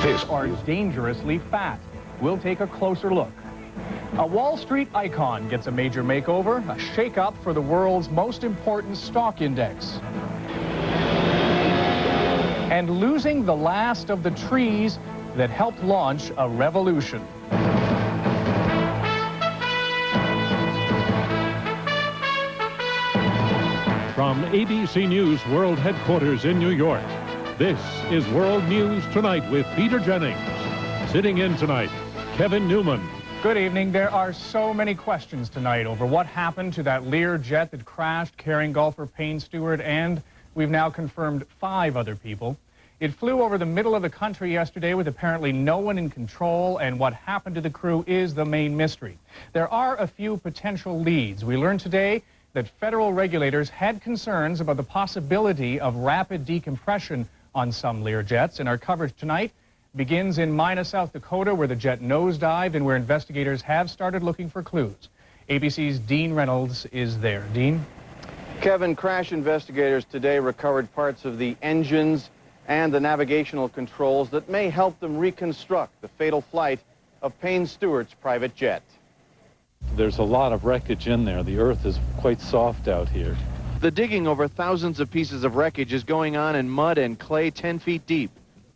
are dangerously fat. We'll take a closer look. A Wall Street icon gets a major makeover, a shake-up for the world's most important stock index. And losing the last of the trees that helped launch a revolution. From ABC News World Headquarters in New York, this is World News Tonight with Peter Jennings. Sitting in tonight, Kevin Newman. Good evening. There are so many questions tonight over what happened to that Lear jet that crashed carrying golfer Payne Stewart, and we've now confirmed 5 other people. It flew over the middle of the country yesterday with apparently no one in control, and what happened to the crew is the main mystery. There are a few potential leads. We learned today that federal regulators had concerns about the possibility of rapid decompression on some Lear jets, and our coverage tonight begins in Mina, South Dakota, where the jet nosedived and where investigators have started looking for clues. ABC's Dean Reynolds is there. Dean? Kevin, crash investigators today recovered parts of the engines and the navigational controls that may help them reconstruct the fatal flight of Payne Stewart's private jet. There's a lot of wreckage in there. The earth is quite soft out here. The digging over thousands of pieces of wreckage is going on in mud and clay 10 feet deep.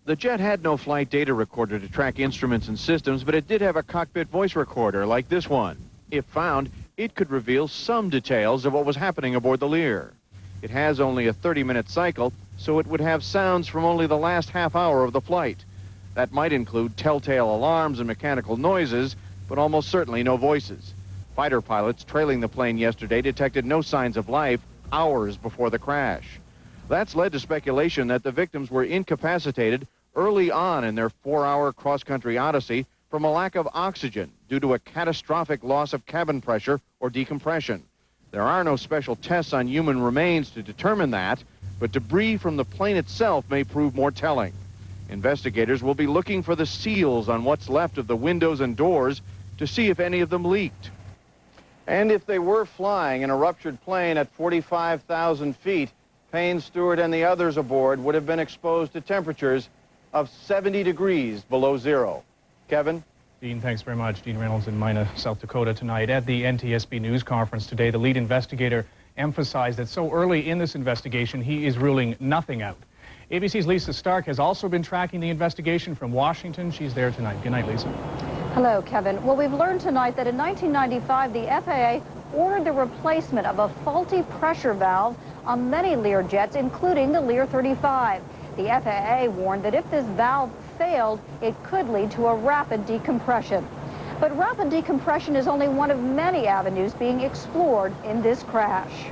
The jet had no flight data recorder to track instruments and systems, but it did have a cockpit voice recorder like this one. If found, it could reveal some details of what was happening aboard the Lear. It has only a 30-minute cycle, so it would have sounds from only the last half hour of the flight. That might include telltale alarms and mechanical noises, but almost certainly no voices. Fighter pilots trailing the plane yesterday detected no signs of life hours before the crash. That's led to speculation that the victims were incapacitated early on in their 4-hour cross-country odyssey from a lack of oxygen due to a catastrophic loss of cabin pressure or decompression. There are no special tests on human remains to determine that, but debris from the plane itself may prove more telling. Investigators will be looking for the seals on what's left of the windows and doors to see if any of them leaked. And if they were flying in a ruptured plane at 45,000 feet, Payne Stewart and the others aboard would have been exposed to temperatures of 70 degrees below zero. Kevin? Dean, thanks very much. Dean Reynolds in Mina, South Dakota tonight. At the NTSB news conference today, the lead investigator emphasized that so early in this investigation, he is ruling nothing out. ABC's Lisa Stark has also been tracking the investigation from Washington. She's there tonight. Good night, Lisa. Hello, Kevin. Well, we've learned tonight that in 1995, the FAA ordered the replacement of a faulty pressure valve on many Lear jets, including the Lear 35. The FAA warned that if this valve failed, it could lead to a rapid decompression. But rapid decompression is only one of many avenues being explored in this crash.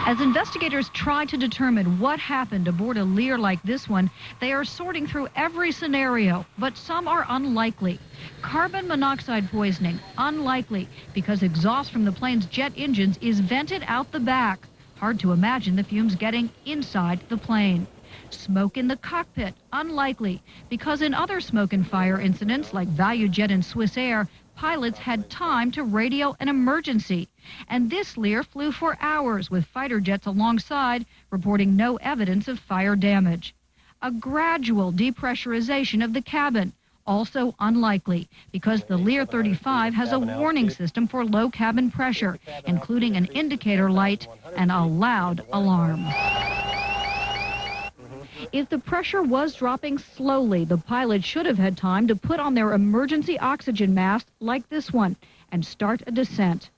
As investigators try to determine what happened aboard a Lear like this one, they are sorting through every scenario, but some are unlikely. Carbon monoxide poisoning, unlikely, because exhaust from the plane's jet engines is vented out the back. Hard to imagine the fumes getting inside the plane. Smoke in the cockpit, unlikely, because in other smoke and fire incidents like ValueJet and Swiss Air, pilots had time to radio an emergency. And this Lear flew for hours with fighter jets alongside, reporting no evidence of fire damage. A gradual depressurization of the cabin, also unlikely, because the Lear 35 has a warning system for low cabin pressure, including an indicator light and a loud alarm. If the pressure was dropping slowly, the pilot should have had time to put on their emergency oxygen mask like this one and start a descent.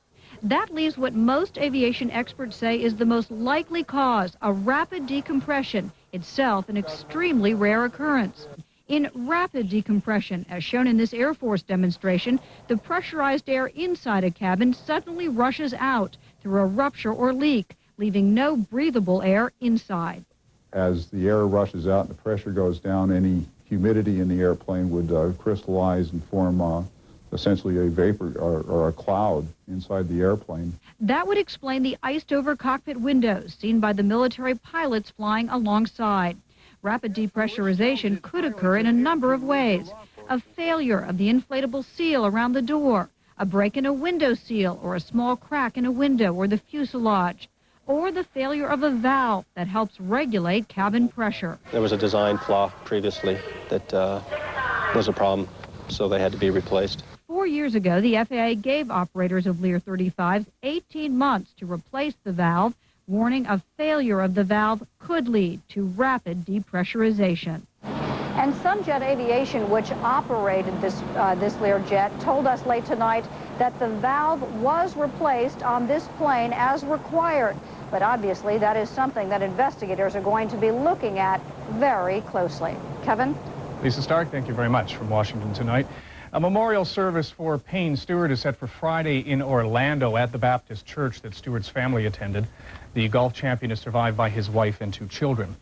That leaves what most aviation experts say is the most likely cause, a rapid decompression, itself an extremely rare occurrence. In rapid decompression, as shown in this Air Force demonstration, the pressurized air inside a cabin suddenly rushes out through a rupture or leak, leaving no breathable air inside. As the air rushes out and the pressure goes down, any humidity in the airplane would crystallize and form essentially a vapor or a cloud inside the airplane. That would explain the iced-over cockpit windows seen by the military pilots flying alongside. Rapid depressurization could occur in a number of ways. A failure of the inflatable seal around the door, a break in a window seal or a small crack in a window or the fuselage, or the failure of a valve that helps regulate cabin pressure. There was a design flaw previously that was a problem, so they had to be replaced. 4 years ago, the FAA gave operators of Lear 35s 18 months to replace the valve, warning a failure of the valve could lead to rapid depressurization. And Sunjet Aviation, which operated this Lear jet, told us late tonight that the valve was replaced on this plane as required. But obviously, that is something that investigators are going to be looking at very closely. Kevin? Lisa Stark, thank you very much from Washington tonight. A memorial service for Payne Stewart is set for Friday in Orlando at the Baptist church that Stewart's family attended. The golf champion is survived by his wife and 2 children.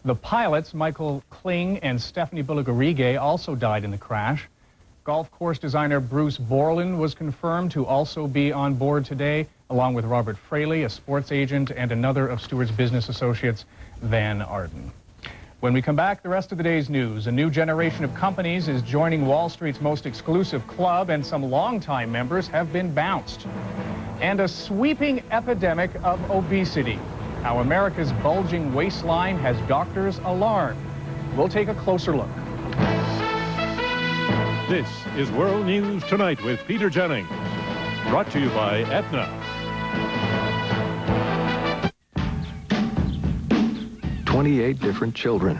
The pilots, Michael Kling and Stephanie Bulligarige, also died in the crash. Golf course designer Bruce Borland was confirmed to also be on board today, along with Robert Fraley, a sports agent, and another of Stewart's business associates, Van Arden. When we come back, the rest of the day's news. A new generation of companies is joining Wall Street's most exclusive club, and some longtime members have been bounced. And a sweeping epidemic of obesity. How America's bulging waistline has doctors alarmed. We'll take a closer look. This is World News Tonight with Peter Jennings. Brought to you by Aetna. 28 different children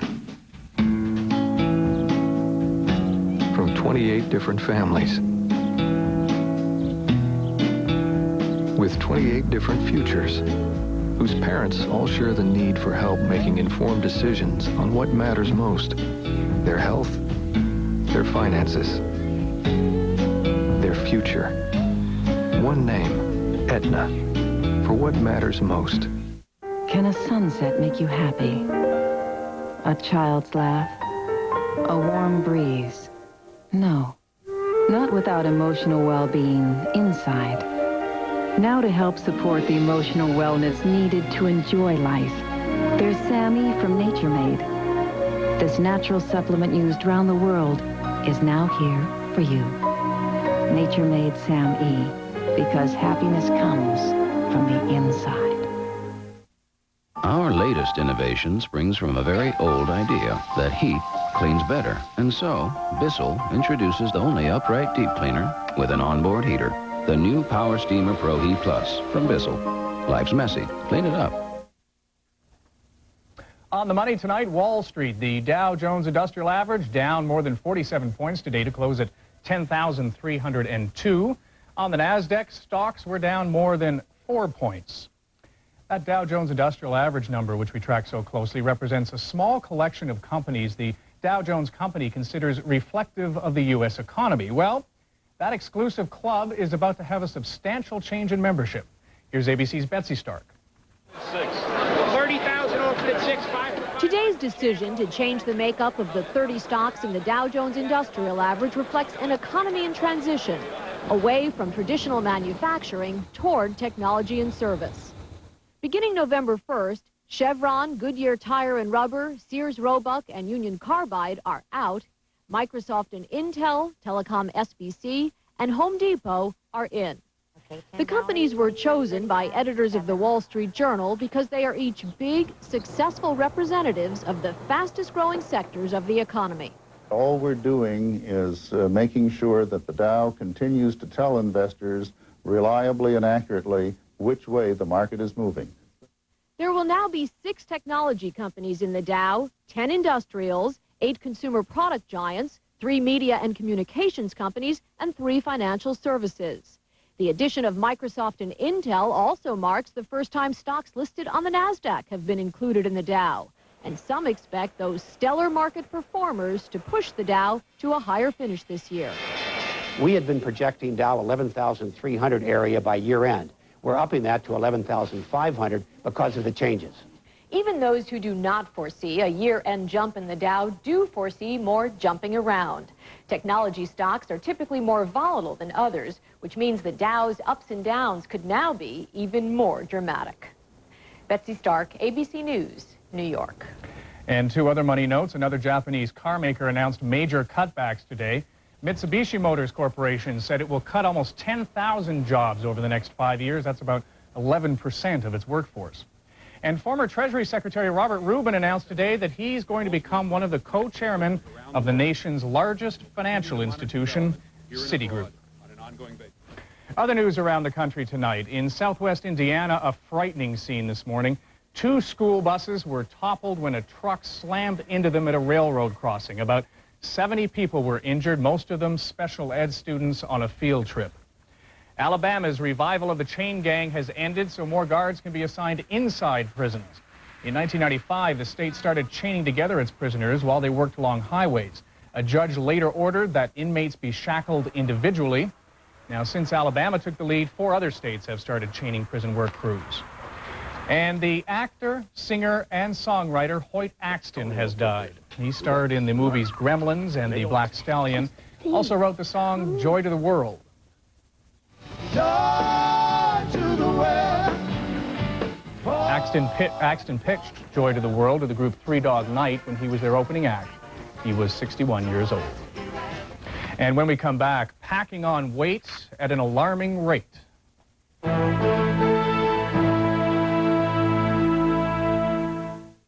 from 28 different families with 28 different futures, whose parents all share the need for help making informed decisions on what matters most: their health, their finances, their future. One name, Aetna, for what matters most. Can a sunset make you happy? A child's laugh? A warm breeze? No, not without emotional well-being inside. Now to help support the emotional wellness needed to enjoy life, there's Sammy from Nature Made. This natural supplement used around the world is now here for you. Nature Made Sam E, because happiness comes from the inside. Our latest innovation springs from a very old idea that heat cleans better. And so, Bissell introduces the only upright deep cleaner with an onboard heater. The new Power Steamer Pro Heat Plus from Bissell. Life's messy. Clean it up. On the money tonight, Wall Street. The Dow Jones Industrial Average down more than 47 points today to close at 10,302. On the NASDAQ, stocks were down more than 4 points. That Dow Jones Industrial Average number, which we track so closely, represents a small collection of companies the Dow Jones Company considers reflective of the U.S. economy. Well, that exclusive club is about to have a substantial change in membership. Here's ABC's Betsy Stark. 30,000 open at 6.5. Today's decision to change the makeup of the 30 stocks in the Dow Jones Industrial Average reflects an economy in transition, away from traditional manufacturing toward technology and service. Beginning November 1st, Chevron, Goodyear Tire and Rubber, Sears Roebuck, and Union Carbide are out. Microsoft and Intel, Telecom SBC, and Home Depot are in. The companies were chosen by editors of the Wall Street Journal because they are each big, successful representatives of the fastest-growing sectors of the economy. All we're doing is making sure that the Dow continues to tell investors reliably and accurately which way the market is moving. There will now be 6 technology companies in the Dow, 10 industrials, 8 consumer product giants, 3 media and communications companies, and 3 financial services. The addition of Microsoft and Intel also marks the first time stocks listed on the NASDAQ have been included in the Dow. And some expect those stellar market performers to push the Dow to a higher finish this year. We had been projecting Dow 11,300 area by year end. We're upping that to 11,500 because of the changes. Even those who do not foresee a year-end jump in the Dow do foresee more jumping around. Technology stocks are typically more volatile than others, which means the Dow's ups and downs could now be even more dramatic. Betsy Stark, ABC News, New York. And 2 other money notes. Another Japanese car maker announced major cutbacks today. Mitsubishi Motors Corporation said it will cut almost 10,000 jobs over the next 5 years. That's about 11% of its workforce. And former Treasury Secretary Robert Rubin announced today that he's going to become one of the co-chairmen of the nation's largest financial institution, Citigroup. Other news around the country tonight. In southwest Indiana, a frightening scene this morning. 2 school buses were toppled when a truck slammed into them at a railroad crossing. About 70 people were injured, most of them special ed students on a field trip. Alabama's revival of the chain gang has ended, so more guards can be assigned inside prisons. In 1995, the state started chaining together its prisoners while they worked along highways. A judge later ordered that inmates be shackled individually. Now, since Alabama took the lead, 4 other states have started chaining prison work crews. And the actor, singer, and songwriter Hoyt Axton has died. He starred in the movies Gremlins and The Black Stallion. Also wrote the song Joy to the World. Joy to the world. Axton pitched Joy to the World to the group Three Dog Night when he was their opening act. He was 61 years old. And when we come back, packing on weight at an alarming rate.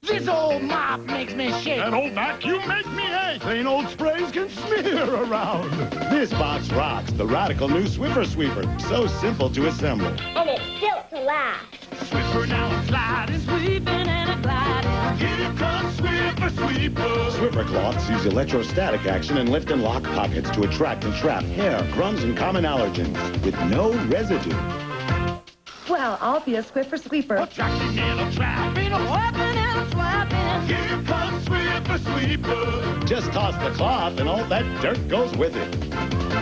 This old mop makes me shake. That old vacuum makes me ache. Plain old sprays can smear around. This box rocks. The radical new Swiffer Sweeper. So simple to assemble. And it's built to last. Swiffer now sliding, sweeping and a gliding. Here comes Swiffer Sweeper. Swiffer cloths use electrostatic action and lift and lock pockets to attract and trap hair, crumbs, and common allergens with no residue. Well, I'll be a Swiffer Sweeper. Attracting and a trapping, a whopping and a slapping. Here comes Swiffer Sweeper. Just toss the cloth and all that dirt goes with it.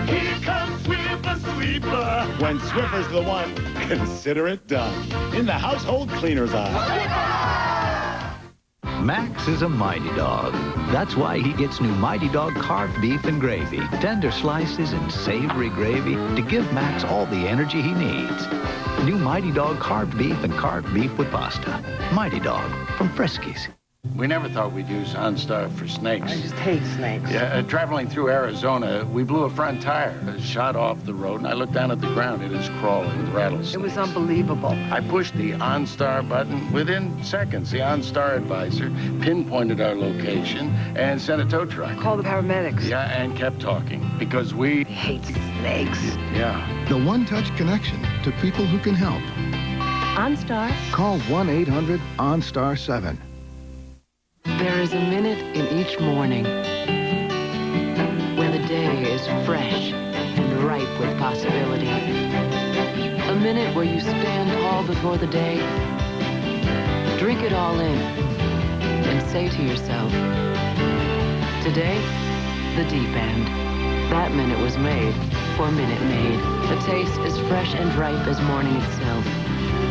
Here comes Swiffer Sweeper. When Swiffer's the one, consider it done. In the household cleaner's aisle. Max is a Mighty Dog. That's why he gets new Mighty Dog carved beef and gravy. Tender slices and savory gravy to give Max all the energy he needs. New Mighty Dog carved beef and carved beef with pasta. Mighty Dog from Friskies. We never thought we'd use OnStar for snakes. I just hate snakes. Yeah, traveling through Arizona, we blew a front tire. It shot off the road, and I looked down at the ground. It is crawling with rattlesnakes. It was unbelievable. I pushed the OnStar button. Within seconds, the OnStar advisor pinpointed our location and sent a tow truck. Call the paramedics. Yeah, and kept talking because we hate snakes. Yeah. The one-touch connection to people who can help. OnStar. Call 1-800-OnStar-7. There is a minute in each morning when the day is fresh and ripe with possibility. A minute where you stand tall before the day, drink it all in, and say to yourself, today, the deep end. That minute was made for Minute Maid. The taste is fresh and ripe as morning itself.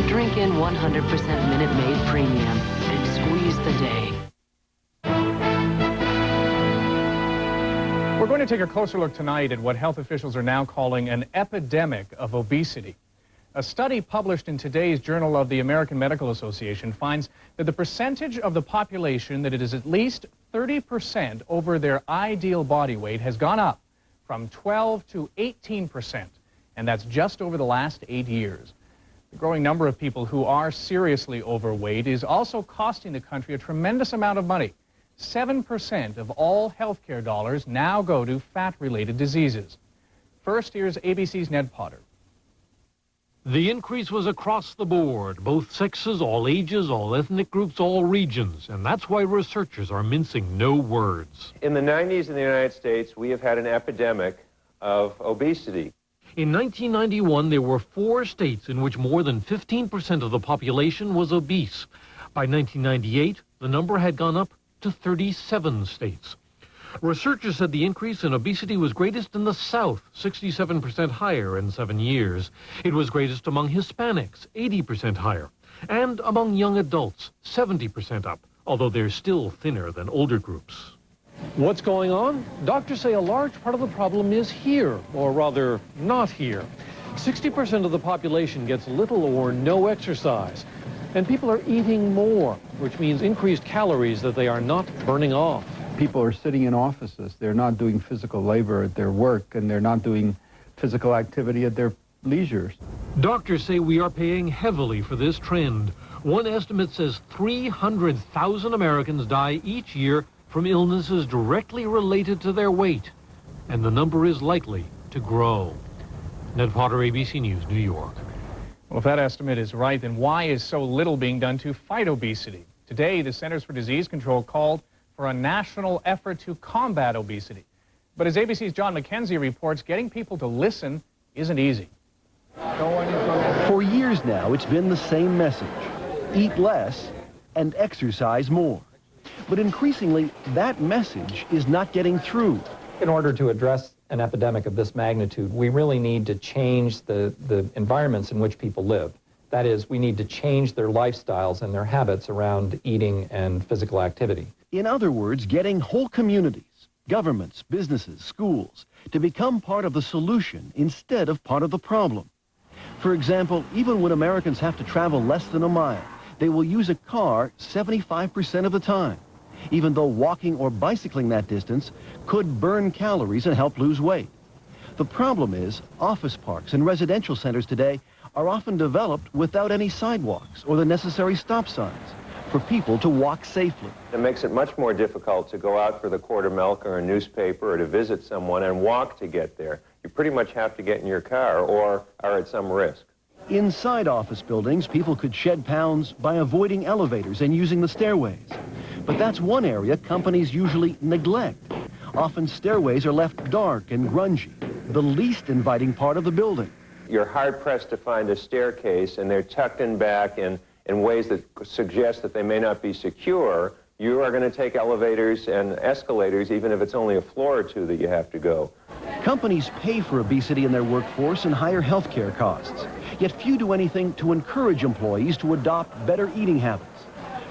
Drink in 100% Minute Maid Premium and squeeze the day. We're going to take a closer look tonight at what health officials are now calling an epidemic of obesity. A study published in today's Journal of the American Medical Association finds that the percentage of the population that it is at least 30% over their ideal body weight has gone up from 12 to 18%, and that's just over the last 8 years. The growing number of people who are seriously overweight is also costing the country a tremendous amount of money. 7% of all healthcare dollars now go to fat-related diseases. First, here's ABC's Ned Potter. The increase was across the board, both sexes, all ages, all ethnic groups, all regions, and that's why researchers are mincing no words. In the 90s in the United States, we have had an epidemic of obesity. In 1991, there were 4 states in which more than 15% of the population was obese. By 1998, the number had gone up to 37 states. Researchers said the increase in obesity was greatest in the South, 67% higher in 7 years. It was greatest among Hispanics, 80% higher, and among young adults, 70% up, although they're still thinner than older groups. What's going on? Doctors say a large part of the problem is here, or rather, not here. 60% of the population gets little or no exercise. And people are eating more, which means increased calories that they are not burning off. People are sitting in offices. They're not doing physical labor at their work, and they're not doing physical activity at their leisures. Doctors say we are paying heavily for this trend. One estimate says 300,000 Americans die each year from illnesses directly related to their weight, and the number is likely to grow. Ned Potter, ABC News, New York. Well, if that estimate is right, then why is so little being done to fight obesity? Today, the Centers for Disease Control called for a national effort to combat obesity. But as ABC's John McKenzie reports, getting people to listen isn't easy. For years now, it's been the same message: eat less and exercise more. But increasingly, that message is not getting through. In order to address an epidemic of this magnitude, we really need to change the environments in which people live. That is, we need to change their lifestyles and their habits around eating and physical activity. In other words, getting whole communities, governments, businesses, schools, to become part of the solution instead of part of the problem. For example, even when Americans have to travel less than a mile, they will use a car 75% of the time, even though walking or bicycling that distance could burn calories and help lose weight. The problem is, office parks and residential centers today are often developed without any sidewalks or the necessary stop signs for people to walk safely. It makes it much more difficult to go out for the quart of milk or a newspaper or to visit someone and walk to get there. You pretty much have to get in your car or are at some risk. Inside office buildings, people could shed pounds by avoiding elevators and using the stairways. But that's one area companies usually neglect. Often stairways are left dark and grungy, the least inviting part of the building. You're hard-pressed to find a staircase, and they're tucked in back in ways that suggest that they may not be secure. You are going to take elevators and escalators, even if it's only a floor or two that you have to go. Companies pay for obesity in their workforce and higher health care costs, yet few do anything to encourage employees to adopt better eating habits.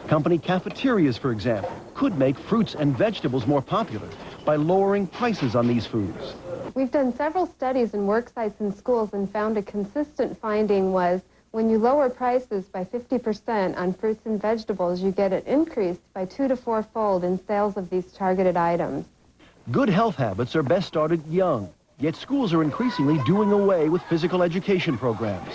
Company cafeterias, for example, could make fruits and vegetables more popular by lowering prices on these foods. We've done several studies in work sites and schools and found a consistent finding was when you lower prices by 50% on fruits and vegetables, you get it increased by 2 to 4-fold in sales of these targeted items. Good health habits are best started young, yet schools are increasingly doing away with physical education programs.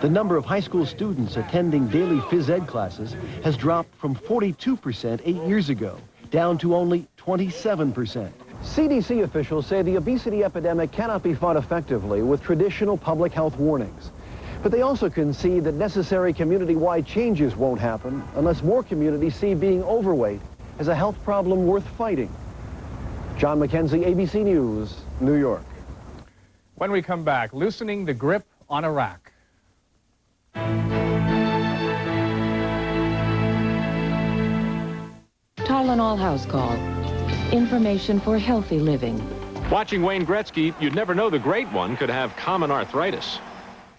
The number of high school students attending daily phys ed classes has dropped from 42% 8 years ago, down to only 27%. CDC officials say the obesity epidemic cannot be fought effectively with traditional public health warnings. But they also concede that necessary community-wide changes won't happen unless more communities see being overweight as a health problem worth fighting. John McKenzie, ABC News, New York. When we come back, loosening the grip on Iraq. Tylenol House Call. Information for healthy living. Watching Wayne Gretzky, you'd never know the great one could have common arthritis.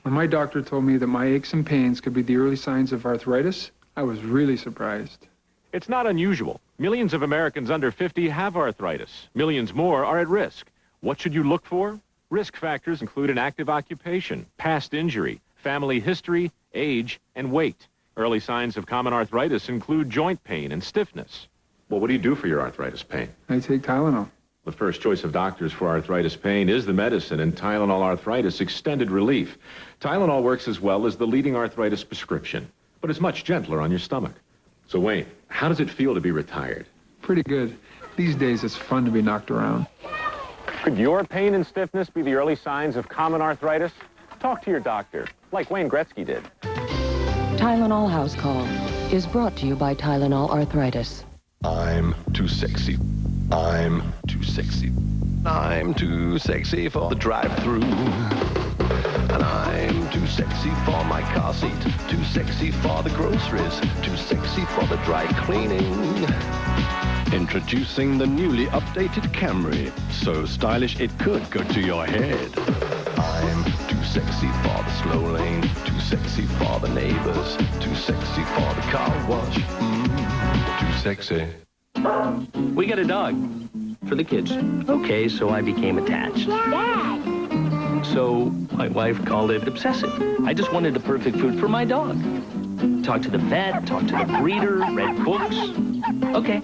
When my doctor told me that my aches and pains could be the early signs of arthritis, I was really surprised. It's not unusual. Millions of Americans under 50 have arthritis. Millions more are at risk. What should you look for? Risk factors include an active occupation, past injury, family history, age, and weight. Early signs of common arthritis include joint pain and stiffness. Well, what do you do for your arthritis pain? I take Tylenol. The first choice of doctors for arthritis pain is the medicine and Tylenol Arthritis Extended Relief. Tylenol works as well as the leading arthritis prescription, but it's much gentler on your stomach. So, Wayne, how does it feel to be retired? Pretty good. These days, it's fun to be knocked around. Could your pain and stiffness be the early signs of common arthritis? Talk to your doctor, like Wayne Gretzky did. Tylenol House Call is brought to you by Tylenol Arthritis. I'm too sexy. I'm too sexy. I'm too sexy for the drive-thru. And I'm too sexy for my car seat. Too sexy for the groceries. Too sexy for the dry cleaning. Introducing the newly updated Camry. So stylish it could go to your head. I'm too sexy for the slow lane. Too sexy for the neighbors. Too sexy for the car wash. Too sexy. We got a dog for the kids. Okay, so I became attached. Dad! So my wife called it obsessive. I just wanted the perfect food for my dog. Talked to the vet, talked to the breeder, read books. Okay,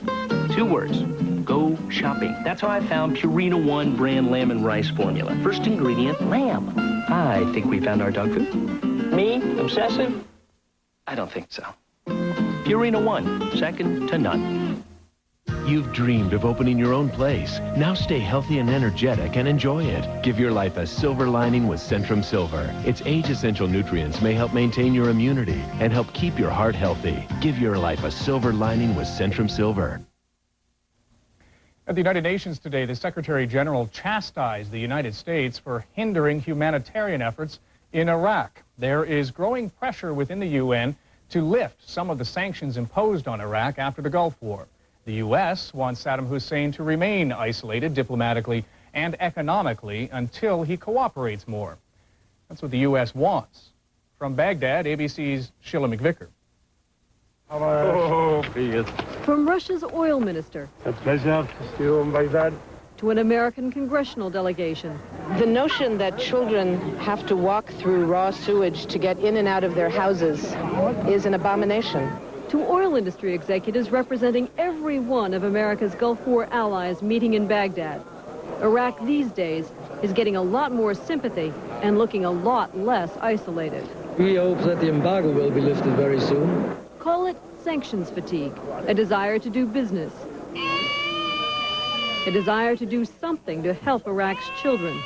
2 words. Go shopping. That's how I found Purina One brand lamb and rice formula. First ingredient, lamb. I think we found our dog food. Me? Obsessive? I don't think so. Purina One, second to none. You've dreamed of opening your own place. Now stay healthy and energetic and enjoy it. Give your life a silver lining with Centrum Silver. Its age-essential nutrients may help maintain your immunity and help keep your heart healthy. Give your life a silver lining with Centrum Silver. At the United Nations today, the Secretary General chastised the United States for hindering humanitarian efforts in Iraq. There is growing pressure within the UN to lift some of the sanctions imposed on Iraq after the Gulf War. The U.S. wants Saddam Hussein to remain isolated diplomatically and economically until he cooperates more. That's what the U.S. wants. From Baghdad, ABC's Sheila McVicker. From Russia's oil minister A pleasure to see you in Baghdad. to an American congressional delegation. The notion that children have to walk through raw sewage to get in and out of their houses is an abomination. To oil industry executives representing every one of America's Gulf War allies meeting in Baghdad. Iraq these days is getting a lot more sympathy and looking a lot less isolated. We hope that the embargo will be lifted very soon. Call it sanctions fatigue, a desire to do business, a desire to do something to help Iraq's children.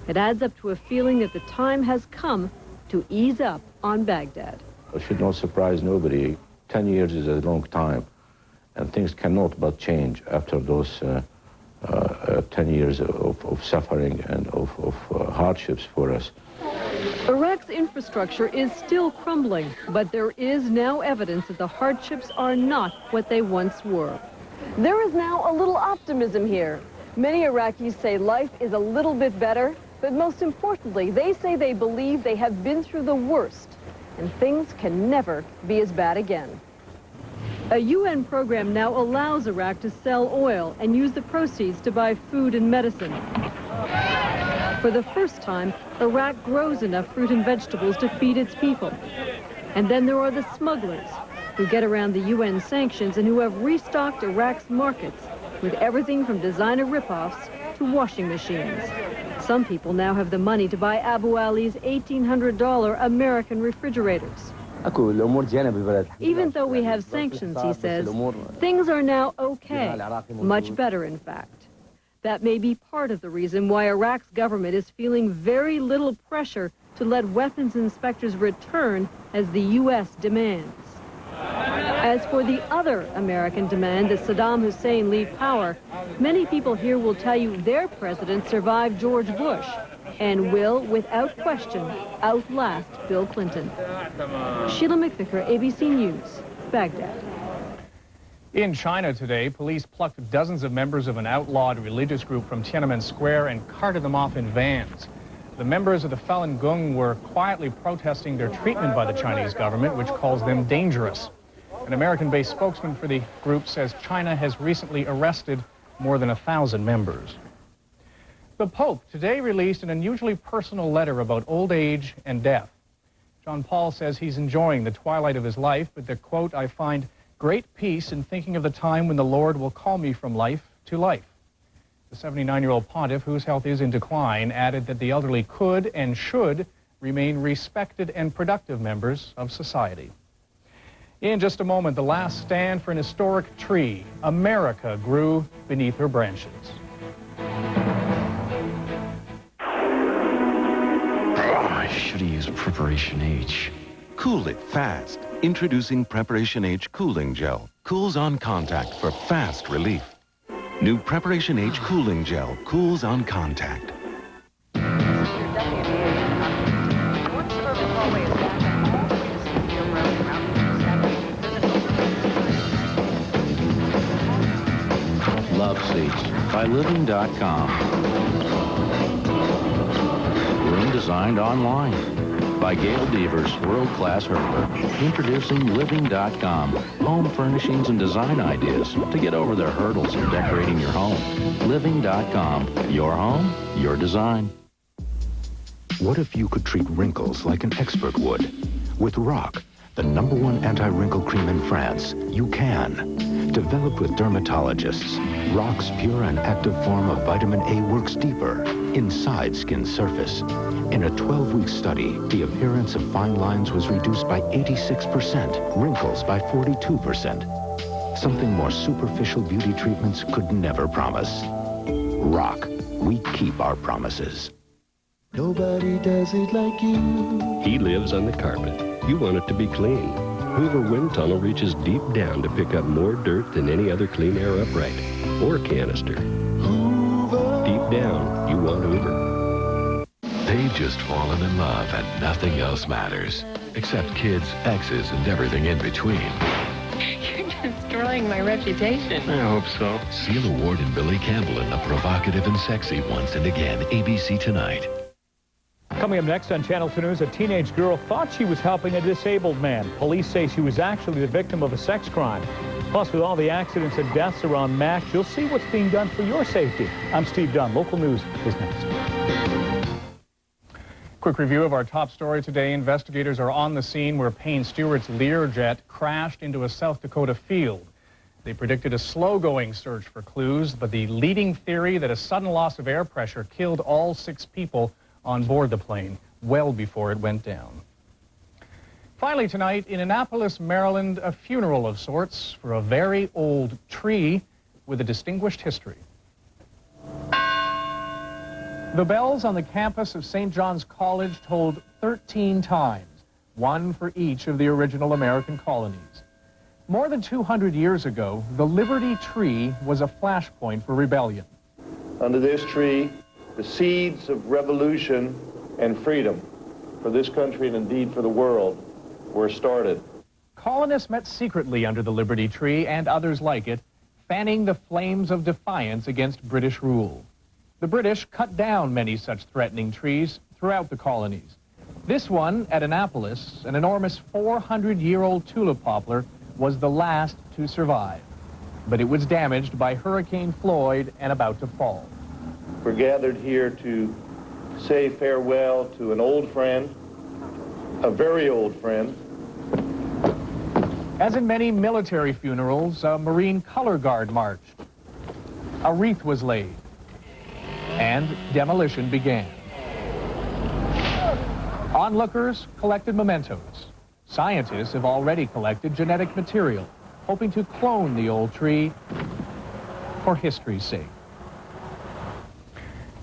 It adds up to a feeling that the time has come to ease up on Baghdad. It should not surprise nobody. 10 years is a long time, and things cannot but change after those 10 years of suffering and of hardships for us. Iraq's infrastructure is still crumbling, but there is now evidence that the hardships are not what they once were. There is now a little optimism here. Many Iraqis say life is a little bit better, but most importantly, they say they believe they have been through the worst, and things can never be as bad again. A UN program now allows Iraq to sell oil and use the proceeds to buy food and medicine. For the first time, Iraq grows enough fruit and vegetables to feed its people. And then there are the smugglers who get around the UN sanctions and who have restocked Iraq's markets with everything from designer ripoffs to washing machines. Some people now have the money to buy Abu Ali's $1,800 American refrigerators. Even though we have sanctions, he says, things are now okay, much better in fact. That may be part of the reason why Iraq's government is feeling very little pressure to let weapons inspectors return as the U.S. demands. As for the other American demand that Saddam Hussein leave power, many people here will tell you their president survived George Bush and will, without question, outlast Bill Clinton. Sheila McVicker, ABC News, Baghdad. In China today, police plucked dozens of members of an outlawed religious group from Tiananmen Square and carted them off in vans. The members of the Falun Gong were quietly protesting their treatment by the Chinese government, which calls them dangerous. An American-based spokesman for the group says China has recently arrested more than 1,000 members. The Pope today released an unusually personal letter about old age and death. John Paul says he's enjoying the twilight of his life, but that, quote, I find great peace in thinking of the time when the Lord will call me from life to life. The 79-year-old pontiff, whose health is in decline, added that the elderly could and should remain respected and productive members of society. In just a moment, the last stand for an historic tree. America grew beneath her branches. I should have used Preparation H. Cool it fast. Introducing Preparation H Cooling Gel. Cools on contact for fast relief. New Preparation H Cooling Gel cools on contact. Love Seats by Living.com. Room designed online by Gail Devers, world-class herper. Introducing Living.com. Home furnishings and design ideas to get over the hurdles in decorating your home. Living.com. Your home, your design. What if you could treat wrinkles like an expert would? With Rock, the #1 anti-wrinkle cream in France, you can. Developed with dermatologists, Rock's pure and active form of vitamin A works deeper, inside skin surface. In a 12-week study, the appearance of fine lines was reduced by 86%, wrinkles by 42%. Something more superficial beauty treatments could never promise. Rock. We keep our promises. Nobody does it like you. He lives on the carpet. You want it to be clean. Hoover Wind Tunnel reaches deep down to pick up more dirt than any other clean air upright or canister. Hoover. Deep down, you want Hoover. They've just fallen in love and nothing else matters. Except kids, exes, and everything in between. You're destroying my reputation. I hope so. Seal Award and Billy Campbell in The Provocative and Sexy Once and Again, ABC Tonight. Coming up next on Channel 2 News, a teenage girl thought she was helping a disabled man. Police say she was actually the victim of a sex crime. Plus, with all the accidents and deaths around Max, you'll see what's being done for your safety. I'm Steve Dunn. Local News is next. Quick review of our top story today. Investigators are on the scene where Payne Stewart's Learjet crashed into a South Dakota field. They predicted a slow-going search for clues, but the leading theory that a sudden loss of air pressure killed all 6 people on board the plane well before it went down. Finally tonight, in Annapolis, Maryland, a funeral of sorts for a very old tree with a distinguished history. The bells on the campus of St. John's College tolled 13 times, one for each of the original American colonies. More than 200 years ago, the Liberty Tree was a flashpoint for rebellion. Under this tree, the seeds of revolution and freedom for this country and indeed for the world were started. Colonists met secretly under the Liberty Tree and others like it, fanning the flames of defiance against British rule. The British cut down many such threatening trees throughout the colonies. This one at Annapolis, an enormous 400-year-old tulip poplar, was the last to survive. But it was damaged by Hurricane Floyd and about to fall. We're gathered here to say farewell to an old friend, a very old friend. As in many military funerals, a Marine Color Guard marched. A wreath was laid, and demolition began. Onlookers collected mementos. Scientists have already collected genetic material, hoping to clone the old tree for history's sake.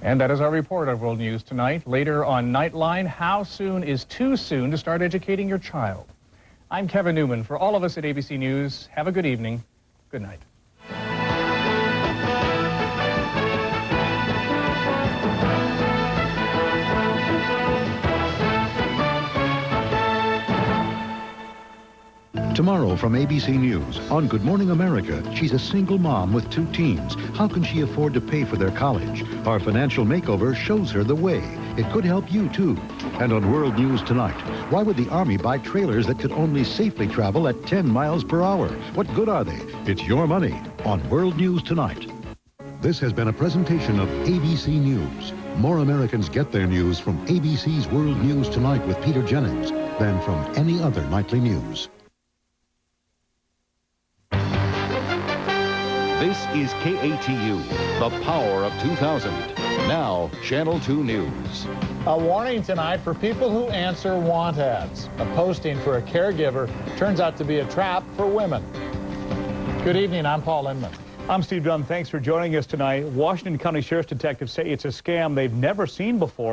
And that is our report of World News Tonight. Later on Nightline, how soon is too soon to start educating your child? I'm Kevin Newman. For all of us at ABC News, have a good evening. Good night. Tomorrow from ABC News, on Good Morning America, she's a single mom with 2 teens. How can she afford to pay for their college? Our financial makeover shows her the way. It could help you, too. And on World News Tonight, why would the Army buy trailers that could only safely travel at 10 miles per hour? What good are they? It's your money on World News Tonight. This has been a presentation of ABC News. More Americans get their news from ABC's World News Tonight with Peter Jennings than from any other nightly news. This is KATU, the power of 2000. Now, Channel 2 News. A warning tonight for people who answer want ads. A posting for a caregiver turns out to be a trap for women. Good evening, I'm Paul Inman. I'm Steve Dunn. Thanks for joining us tonight. Washington County Sheriff's detectives say it's a scam they've never seen before.